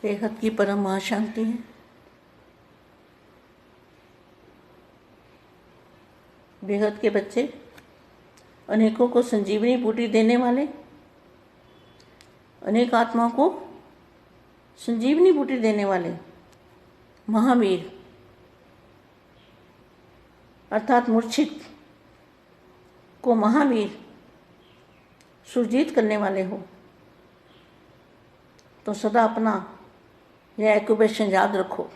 बेहद की परम महाशांति है। बेहद के बच्चे अनेकों को संजीवनी बूटी देने वाले, अनेक आत्माओं को संजीवनी बूटी देने वाले महावीर अर्थात मूर्छित को महावीर सुरजीत करने वाले हो तो सदा अपना यह एक्यूपेशन याद रखो।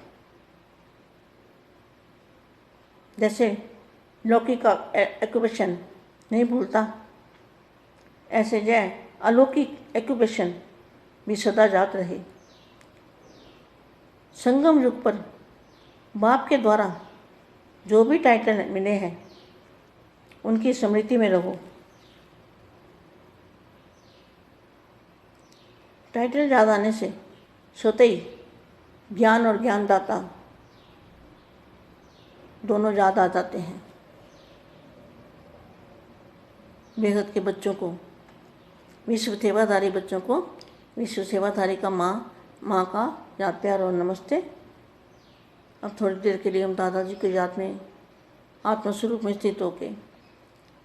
जैसे लौकिक एक्यूपेशन नहीं भूलता, ऐसे यह अलौकिक एक्यूपेशन भी सदा याद रहे। संगम युग पर बाप के द्वारा जो भी टाइटल मिले हैं उनकी स्मृति में रहो। टाइटल याद आने से स्वतः ही ज्ञान और ज्ञानदाता दोनों याद आ जाते हैं। बेहद के बच्चों को, विश्व सेवाधारी बच्चों को विश्व सेवाधारी का माँ का याद प्यार और नमस्ते। अब थोड़ी देर के लिए हम दादाजी की याद में आत्मस्वरूप में स्थित होके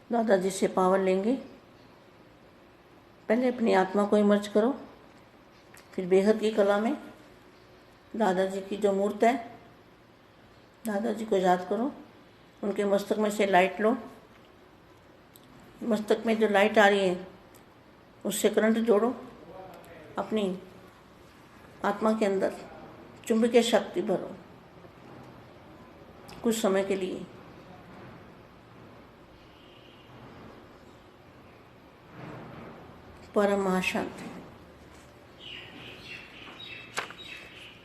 दादाजी से पावर लेंगे। पहले अपनी आत्मा को इमर्ज करो, फिर बेहद की कला में दादाजी की जो मूर्त है दादाजी को याद करो। उनके मस्तक में से लाइट लो, मस्तक में जो लाइट आ रही है उससे करंट जोड़ो, अपनी आत्मा के अंदर चुंबकीय शक्ति भरो कुछ समय के लिए। परम महाशांति।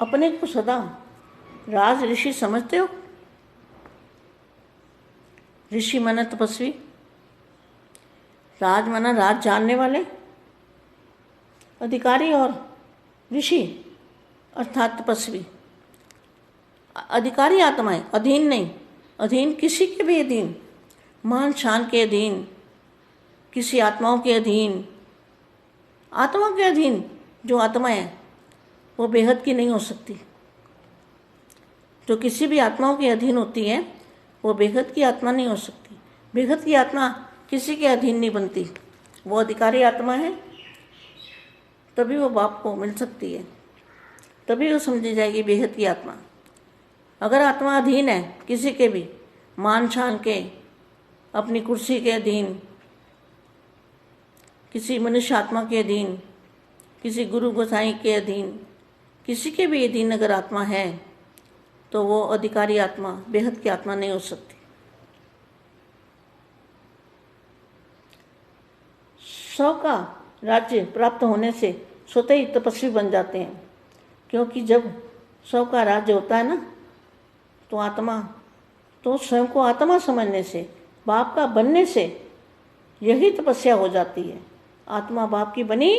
अपने को सदा राज ऋषि समझते हो? ऋषि माना तपस्वी, राज माना राज जानने वाले, अधिकारी और ऋषि अर्थात तपस्वी। अधिकारी आत्माएं, अधीन नहीं, अधीन किसी के भी अधीन, मान शान के अधीन, किसी आत्माओं के अधीन। आत्मा के अधीन जो आत्माएं हैं वो बेहद की नहीं हो सकती। जो किसी भी आत्माओं के अधीन होती है वो बेहद की आत्मा नहीं हो सकती। बेहद की आत्मा किसी के अधीन नहीं बनती, वो अधिकारी आत्मा है, तभी वो बाप को मिल सकती है, तभी वो समझी जाएगी बेहद की आत्मा। अगर आत्मा अधीन है किसी के भी, मान शान के, अपनी कुर्सी के अधीन, किसी मनुष्य आत्मा के अधीन, किसी गुरु गोसाई के अधीन, किसी के भी अधीन अगर आत्मा है तो वो अधिकारी आत्मा, बेहद की आत्मा नहीं हो सकती। सौ का राज्य प्राप्त होने से स्वतः ही तपस्वी बन जाते हैं, क्योंकि जब सौ का राज्य होता है ना तो आत्मा, तो स्वयं को आत्मा समझने से, बाप का बनने से यही तपस्या हो जाती है। आत्मा बाप की बनी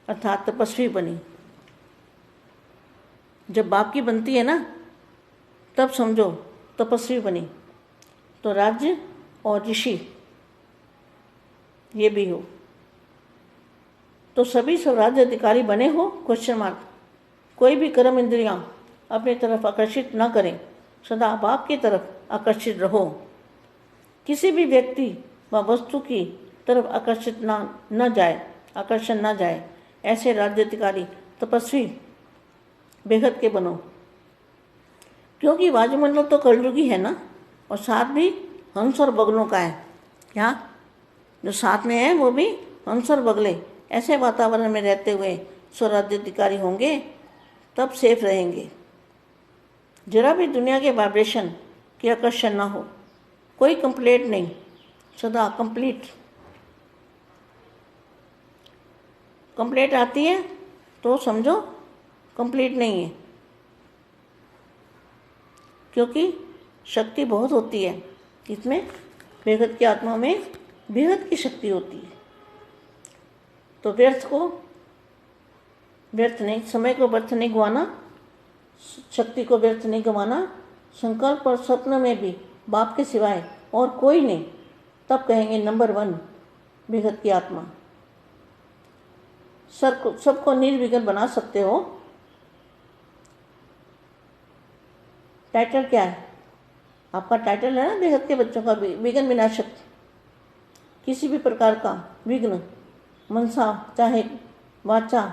अर्थात तपस्वी बनी। जब बाप की बनती है ना तब समझो तपस्वी बनी। तो राज्य और ऋषि ये भी हो तो सभी स्वराज्य अधिकारी बने हो? Question mark. कोई भी कर्म इंद्रियां अपनी तरफ आकर्षित न करें, सदा बाप की तरफ आकर्षित रहो। किसी भी व्यक्ति व वस्तु की तरफ आकर्षित न जाए, आकर्षण न जाए, ऐसे राज्य अधिकारी तपस्वी बेहद के बनो। क्योंकि वायुमंडल तो कलयुगी है ना, और साथ भी हंस और बगलों का है। क्या जो साथ में है वो भी हंस और बगले, ऐसे वातावरण में रहते हुए स्वराज्य अधिकारी होंगे तब सेफ रहेंगे। जरा भी दुनिया के वाइब्रेशन की आकर्षण ना हो, कोई कंप्लेंट नहीं, सदा कंप्लीट। कंप्लेंट आती है तो समझो कंप्लीट नहीं है, क्योंकि शक्ति बहुत होती है इसमें। बेहद की आत्मा में बेहद की शक्ति होती है। तो व्यर्थ नहीं, समय को व्यर्थ नहीं गंवाना, शक्ति को व्यर्थ नहीं गंवाना। संकल्प और स्वप्न में भी बाप के सिवाय और कोई नहीं, तब कहेंगे नंबर 1 बेहद की आत्मा। सबको निर्विघ्न बना सकते हो टाइटल क्या है? आपका टाइटल है ना बेहद के बच्चों का, विघ्न विनाशक। किसी भी प्रकार का विघ्न, मनसा चाहे वाचा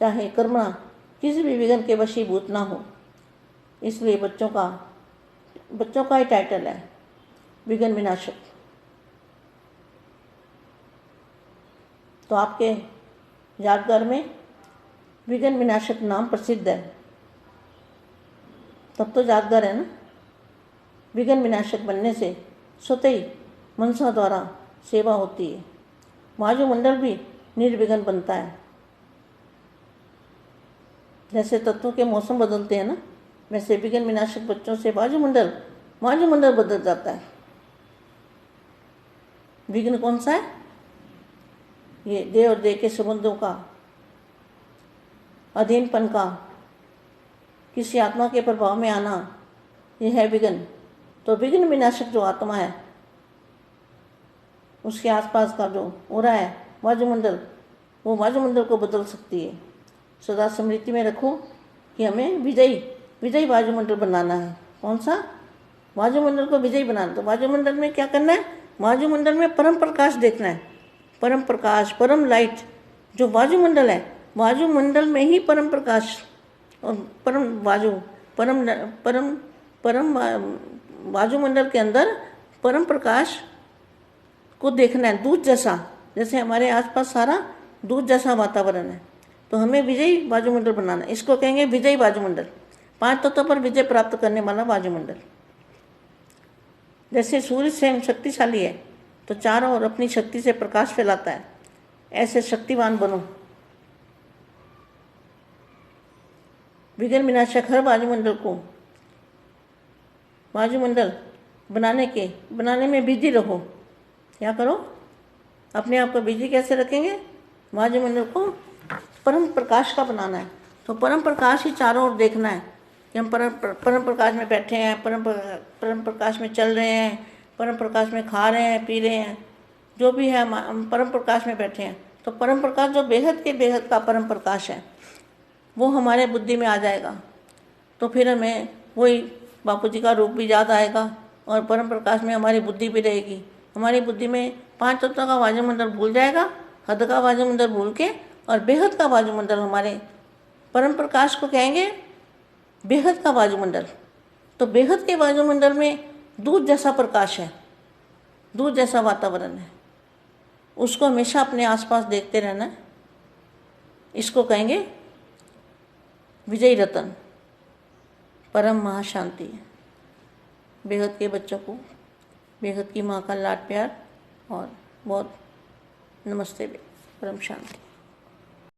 चाहे कर्मणा, किसी भी विघ्न के वशीभूत ना हो, इसलिए बच्चों का ही टाइटल है विघ्न विनाशक। तो आपके यादगार में विघ्न विनाशक नाम प्रसिद्ध है, तब तो यादगार है ना। विघ्न विनाशक बनने से स्वतः ही मनसा द्वारा सेवा होती है। वायुमंडल भी निर्विघ्न बनता है। जैसे तत्वों के मौसम बदलते हैं ना, वैसे विघ्न विनाशक बच्चों से वायुमंडल बदल जाता है। विघ्न कौन सा है? ये देह और देह के संबंधों का, अधीनपन का, किसी आत्मा के प्रभाव में आना, यह है विघ्न। तो विघ्न विनाशक जो आत्मा है, उसके आसपास का जो हो रहा है वायुमंडल, वो वायुमंडल को बदल सकती है। सदा स्मृति में रखो कि हमें विजयी वायुमंडल बनाना है। कौन सा? वायुमंडल को विजयी बनाना। तो वायुमंडल में क्या करना है? वायुमंडल में परम प्रकाश देखना है। परम प्रकाश, परम लाइट जो वायुमंडल है, वायुमंडल में ही परम प्रकाश और परम वायुमंडल के अंदर परम प्रकाश को देखना है। दूध जैसा, जैसे हमारे आसपास सारा दूध जैसा वातावरण है, तो हमें विजयी वायुमंडल बनाना है। इसको कहेंगे विजयी वायुमंडल। 5 तत्वों पर विजय प्राप्त करने वाला वायुमंडल। जैसे सूर्य स्वयं शक्तिशाली है, तो चारों ओर अपनी शक्ति से प्रकाश फैलाता है। ऐसे शक्तिवान बनो। विघ्न विनाशक हर वायुमंडल बनाने में बिजी रहो। क्या करो? अपने आप को बिजी कैसे रखेंगे? वायुमंडल को परम प्रकाश का बनाना है। तो परम प्रकाश ही चारों ओर देखना है कि हम परम प्रकाश में बैठे हैं, परम प्रकाश में चल रहे हैं, परम प्रकाश में खा रहे हैं, पी रहे हैं, जो भी है हम परम प्रकाश में बैठे हैं। तो परम प्रकाश जो बेहद का परम प्रकाश है, वो हमारे बुद्धि में आ जाएगा। तो फिर हमें वही बापू जी का रूप भी याद आएगा और परम प्रकाश में हमारी बुद्धि भी रहेगी। हमारी बुद्धि में 5 तत्वों का वायुमंडल भूल जाएगा, हद का वायुमंडल भूल के, और बेहद का वायुमंडल, हमारे परम प्रकाश को कहेंगे बेहद का वायुमंडल। तो बेहद के वायुमंडल में दूध जैसा प्रकाश है, दूध जैसा वातावरण है, उसको हमेशा अपने आसपास देखते रहना है। इसको कहेंगे विजयी रतन, परम महाशांति। बेहद के बच्चों को बेहद की माँ का लाड प्यार और बहुत नमस्ते, परम शांति।